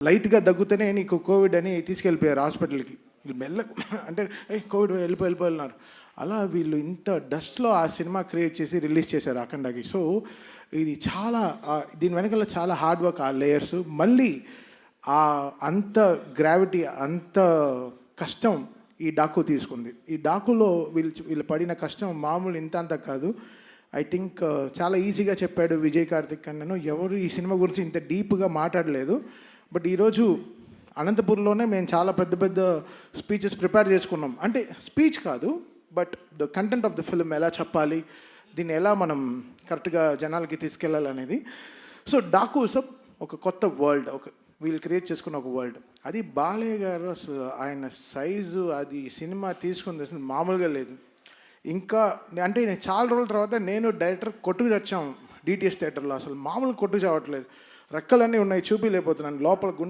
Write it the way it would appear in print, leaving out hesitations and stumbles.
లైట్గా దగ్గుతూనే నీకు కోవిడ్ అని తీసుకెళ్ళిపోయారు హాస్పిటల్కి. వీళ్ళు మెల్ల అంటే కోవిడ్ వెళ్ళిపోయినారు. అలా వీళ్ళు ఇంత డస్ట్లో ఆ సినిమా క్రియేట్ చేసి రిలీజ్ చేశారు అఖండకి. సో ఇది చాలా దీని వెనకాల చాలా హార్డ్ వర్క్, ఆ లేయర్స్ మళ్ళీ అంత గ్రావిటీ, అంత కష్టం ఈ డాకు తీసుకుంది. ఈ డాకులో వీళ్ళు పడిన కష్టం మామూలు ఇంత అంత కాదు. ఐ థింక్ చాలా ఈజీగా చెప్పాడు విజయ్ కార్తిక్ అన్నను. ఎవరు ఈ సినిమా గురించి ఇంత డీప్గా మాట్లాడలేదు. బట్ ఈరోజు అనంతపూర్లోనే మేము చాలా పెద్ద పెద్ద స్పీచెస్ ప్రిపేర్ చేసుకున్నాం. అంటే స్పీచ్ కాదు, but the content of the film ఎలా చెప్పాలి, దీన్ని ఎలా మనం కరెక్ట్గా జనాలకి తీసుకెళ్ళాలనేది. సో డాకు ఒక కొత్త వరల్డ్, వీళ్ళు క్రియేట్ చేసుకున్న ఒక వరల్డ్. అది బాలయ్య గారు అసలు ఆయన సైజు, అది సినిమా తీసుకుంది అసలు మామూలుగా లేదు. ఇంకా అంటే నేను చాలా రోజుల తర్వాత నేను డైరెక్టర్ కొట్టుకు తెచ్చాం డిటిఎస్ థియేటర్లో. అసలు మామూలు కొట్టుకు చావట్లేదు, రెక్కలన్నీ ఉన్నాయి, చూపిలేకపోతున్నాను లోపల గుండె